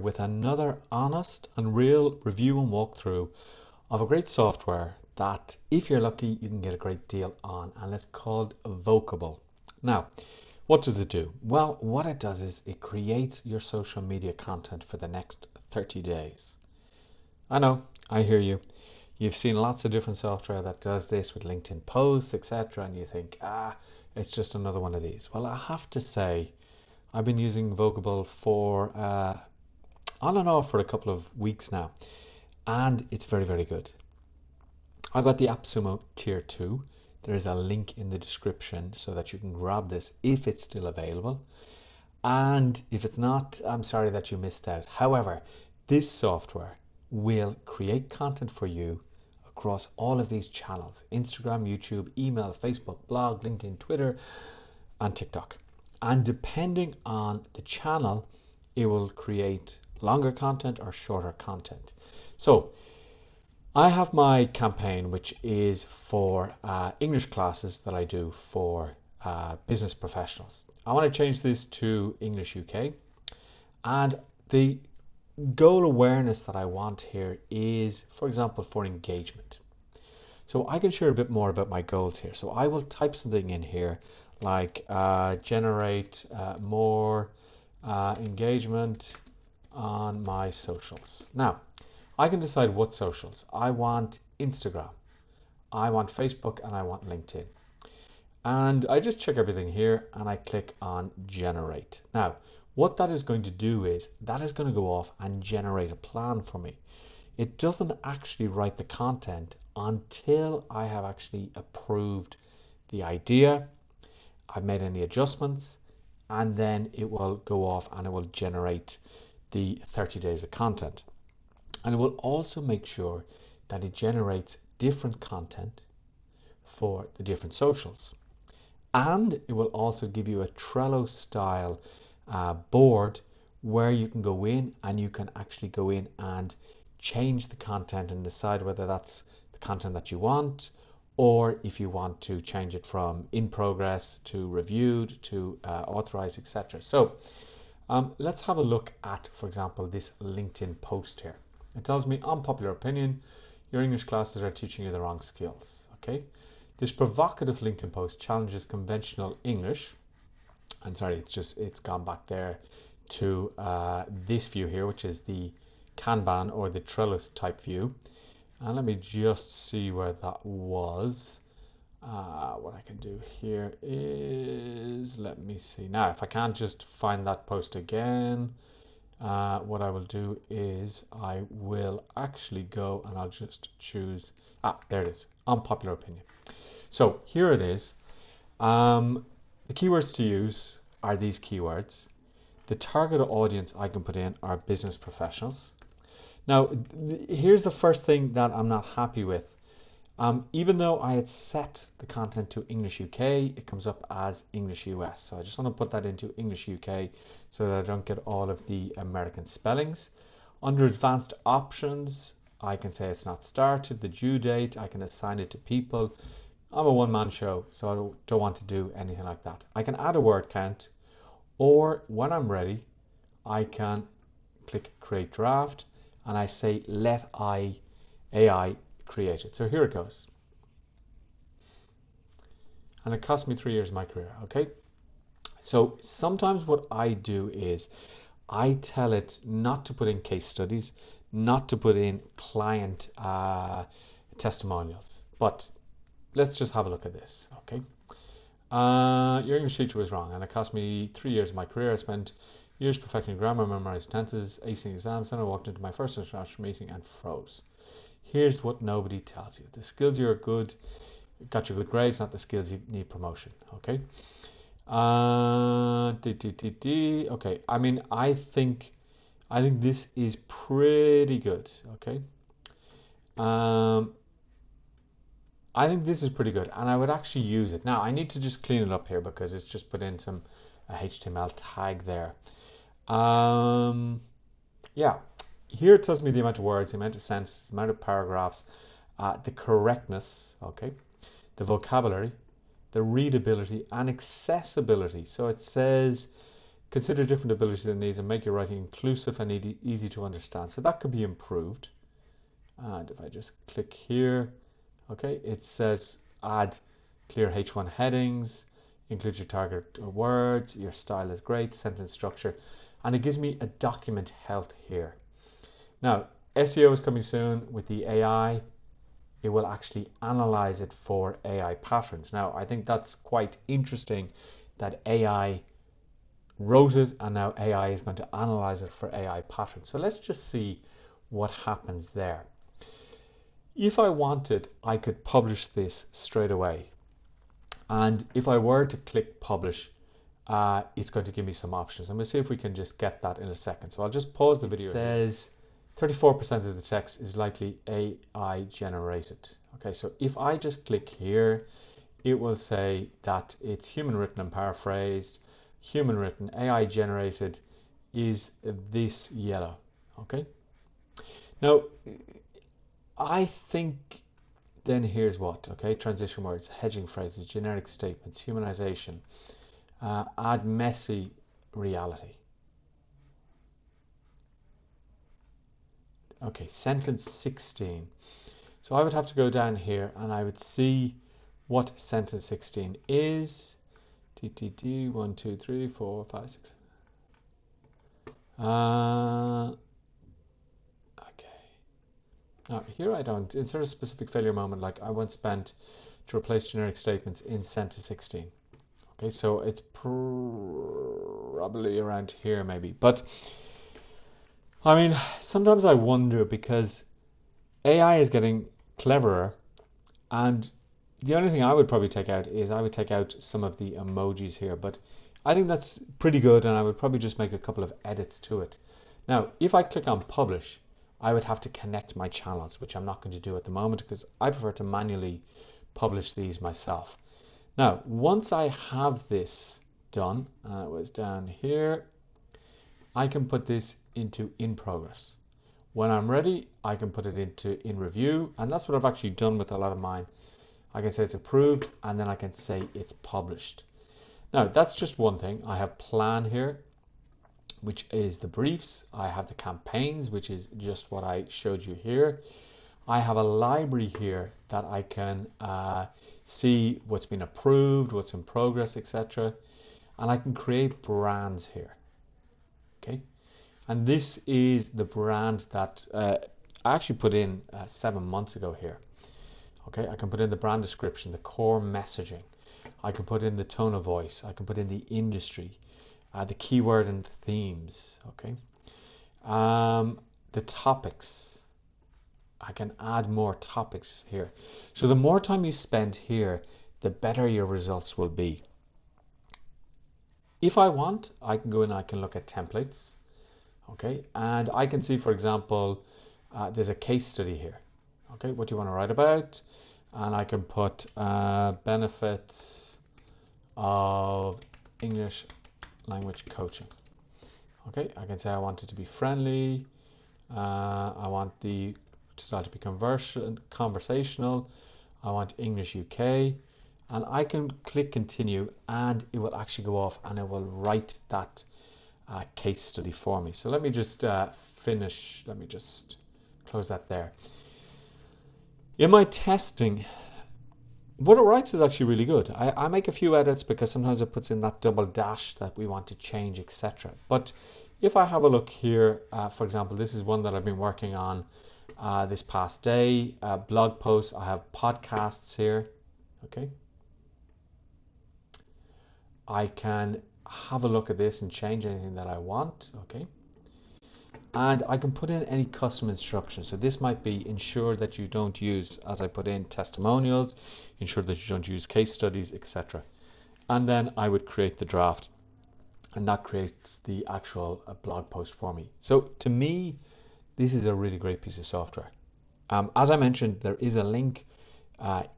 with another honest and real review and walkthrough of a great software that, if you're lucky, you can get a great deal on, and it's called Vocable. Now, what does it do? Well, what it does is it creates your social media content for the next 30 days. I know, I hear you. You've seen lots of different software that does this with LinkedIn posts, etc., and you think, it's just another one of these. Well, I have to say, I've been using Vocable for on and off for a couple of weeks now, and it's very, very good. I've got the appsumo tier 2. There is a link in the description so that you can grab this if it's still available. And if it's not, I'm sorry that you missed out. However, this software will create content for you across all of these channels: Instagram, YouTube, email, Facebook, blog, LinkedIn, Twitter, and TikTok. And depending on the channel, it will create longer content or shorter content. So I have my campaign, which is for English classes that I do for business professionals. I want to change this to English UK, and the goal awareness that I want here is, for example, for engagement. So I can share a bit more about my goals here. So I will type something in here like generate more engagement on my socials. Now, I can decide what socials. I want Instagram, I want Facebook, and I want LinkedIn. And I just check everything here and I click on generate. Now, what that is going to do is that is going to go off and generate a plan for me. It doesn't actually write the content until I have actually approved the idea, I've made any adjustments, and then it will go off and it will generate the 30 days of content. And it will also make sure that it generates different content for the different socials. And it will also give you a Trello style board where you can go in and you can actually go in and change the content and decide whether that's the content that you want, or if you want to change it from in progress to reviewed to authorized, etc. So let's have a look at, for example, this LinkedIn post here. It tells me, unpopular opinion, your English classes are teaching you the wrong skills. Okay, this provocative LinkedIn post challenges conventional English. I'm sorry, it's gone back there to this view here, which is the Kanban or the Trello type view. And let me just see where that was. What I can do here is, let me see. Now, if I can't just find that post again, what I will do is I will actually go and I'll just choose, there it is, unpopular opinion. So here it is. The keywords to use are these keywords. The target audience I can put in are business professionals. Now, here's the first thing that I'm not happy with. Even though I had set the content to English UK, it comes up as English US. So I just want to put that into English UK so that I don't get all of the American spellings. Under advanced options, I can say it's not started, the due date, I can assign it to people. I'm a one-man show, so I don't want to do anything like that. I can add a word count, or when I'm ready, I can click create draft and I say let AI create it. So here it goes. And it cost me 3 years of my career, okay? So sometimes what I do is I tell it not to put in case studies, not to put in client testimonials, but let's just have a look at this, okay? Your English teacher was wrong, and it cost me 3 years of my career. I spent years perfecting grammar, memorized tenses, acing exams, then I walked into my first international meeting and froze. Here's what nobody tells you. The skills you're good, got your good grades, not the skills you need promotion, okay? Okay, I mean, I think this is pretty good, okay? I think this is pretty good, and I would actually use it. Now, I need to just clean it up here because it's just put in some HTML tag there. Yeah, here it tells me the amount of words, the amount of sentences, the amount of paragraphs, the correctness, okay, the vocabulary, the readability, and accessibility. So it says Consider different abilities and needs and make your writing inclusive and easy to understand. So that could be improved. And if I just click here, okay, it says add clear H1 headings, include your target words, your style is great, sentence structure, and it gives me a document health here. Now, SEO is coming soon with the AI. It will actually analyze it for AI patterns. Now, I think that's quite interesting that AI wrote it and now AI is going to analyze it for AI patterns. So let's just see what happens there. If I wanted, I could publish this straight away. And if I were to click publish, it's going to give me some options. And we'll see if we can just get that in a second. So I'll just pause the video. It says 34% of the text is likely AI generated. Okay, so if I just click here, it will say that it's human written and paraphrased. Human written, AI generated is this yellow. Okay. Now, I think then here's what. Okay, transition words, hedging phrases, generic statements, humanization, add messy reality. Okay, sentence 16. So I would have to go down here and I would see what sentence 16 is. TTT 1, 2, 3, 4, 5, 6. Okay. Now here I don't insert a specific failure moment like I once spent to replace generic statements in sentence 16. Okay, so it's probably around here maybe, but I mean, sometimes I wonder because AI is getting cleverer, and the only thing I would probably take out is I would take out some of the emojis here, but I think that's pretty good and I would probably just make a couple of edits to it. Now, if I click on publish, I would have to connect my channels, which I'm not going to do at the moment because I prefer to manually publish these myself. Now, once I have this done, it was down here, I can put this into in progress. When I'm ready, I can put it into in review, and that's what I've actually done with a lot of mine. I can say it's approved, and then I can say it's published. Now, that's just one thing. I have plan here, which is the briefs. I have the campaigns, which is just what I showed you here. I have a library here that I can see what's been approved, what's in progress, etc. And I can create brands here. Okay, and this is the brand that I actually put in 7 months ago here. Okay, I can put in the brand description, the core messaging. I can put in the tone of voice. I can put in the industry, the keyword and themes. Okay, the topics. I can add more topics here. So the more time you spend here, the better your results will be. If I want, I can go in and I can look at templates. Okay, and I can see, for example, there's a case study here. Okay, what do you want to write about? And I can put benefits of English language coaching. Okay, I can say I want it to be friendly. I want the style to be conversational. I want English UK. And I can click continue and it will actually go off and it will write that case study for me. So let me just finish. Let me just close that there. In my testing, what it writes is actually really good. I make a few edits because sometimes it puts in that double dash that we want to change, etc. But if I have a look here, for example, this is one that I've been working on this past day, blog posts. I have podcasts here. Okay. I can have a look at this and change anything that I want. Okay. And I can put in any custom instructions. So this might be ensure that you don't use, as I put in, testimonials, ensure that you don't use case studies, etc. And then I would create the draft and that creates the actual blog post for me. So to me, this is a really great piece of software. As I mentioned, there is a link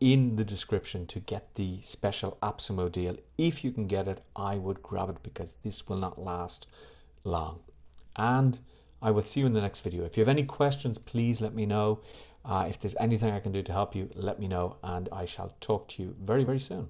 in the description to get the special appsumo deal. If you can get it, I would grab it because this will not last long. And I will see you in the next video. If you have any questions, please let me know. If there's anything I can do to help you, let me know, and I shall talk to you very, very soon.